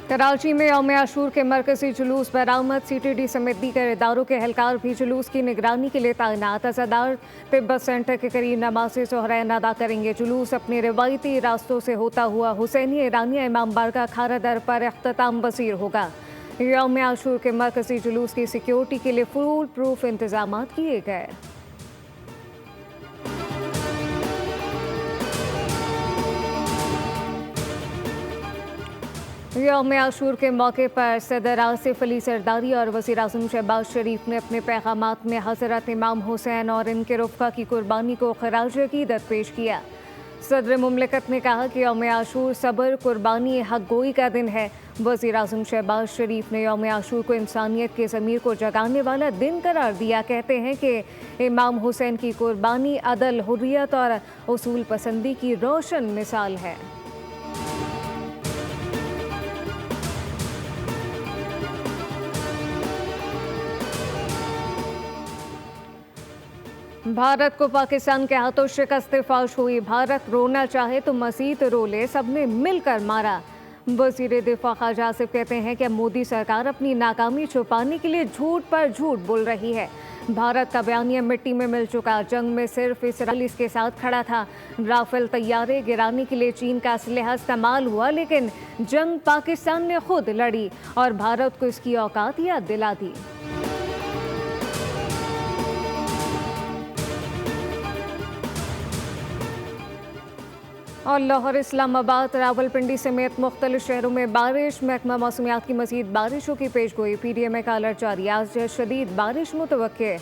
कराची में यौम आशूर के मरकजी जुलूस बरामद। CTD समेत दीगर इदारों के एहलकार भी जुलूस की निगरानी के लिए तैनात। अज़ादार तिब्बत सेंटर के करीब नमाज़ ज़ोहरैन अदा करेंगे। जुलूस अपने रिवायती रास्तों से होता हुआ हुसैनी ईरानिया इमाम बारगाह खारा दर पर अख्ताम पज़ीर होगा। यौम आशूर के मरकजी जुलूस की सिक्योरिटी के लिए फुल प्रूफ इंतजाम किए गए। यौम आशूर के मौके पर सदर आसिफ अली सरदारी और वज़ीर आज़म शहबाज शरीफ ने अपने पैगामात में हज़रत इमाम हुसैन और इनके रुफ़क़ा की कुर्बानी को ख़राज अक़ीदत पेश किया। सदर मुमलिकत ने कहा कि यौम आशूर सब्र, कुर्बानी, हक़ गोई का दिन है। वज़ीर आज़म शहबाज शरीफ ने यौम आशूर को इंसानियत के ज़मीर को जगाने वाला दिन करार दिया। कहते हैं कि इमाम हुसैन की कुर्बानी अदल, हुर्रियत और उसूल पसंदी की रोशन मिसाल है। भारत को पाकिस्तान के हाथों शिकस्त फाश हुई। भारत रोना चाहे तो मसीत रो ले, सबने मिलकर मारा। वज़ीर दिफा ख्वाजा आसिफ कहते हैं कि मोदी सरकार अपनी नाकामी छुपाने के लिए झूठ पर झूठ बोल रही है। भारत का बयानिया मिट्टी में मिल चुका। जंग में सिर्फ इसराइल इसके साथ खड़ा था। राफेल तैयारे गिराने के लिए चीन का असलहा इस्तेमाल हुआ, लेकिन जंग पाकिस्तान ने खुद लड़ी और भारत को इसकी औकात याद दिला दी। और लाहौर, इस्लामाबाद, रावलपिंडी समेत मुख्तलिफ शहरों में बारिश। महकमा मौसमियात की मज़ीद बारिशों की पेशगोई। PDMA का अलर्ट जारी। आज शदीद बारिश मुतवक्के।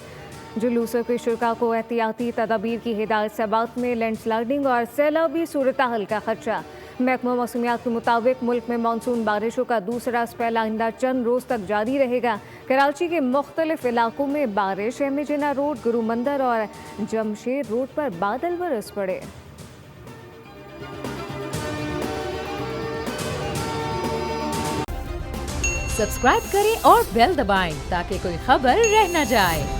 जुलूसों के शुरका को एहतियाती तदाबीर की हिदायत। सबात में लैंडस्लाइडिंग और सैलाबी सूरत हाल का खदशा। महकमा मौसमियात के मुताबिक मुल्क में मानसून बारिशों का दूसरा स्पेल आइंदा चंद रोज़ तक जारी रहेगा। कराची के मुख्तलिफ इलाकों में बारिश। MA रोड, गुरु मंदिर और जमशेद रोड पर बादल बरस पड़े। सब्सक्राइब करें और बेल दबाएं ताकि कोई खबर रह न जाए।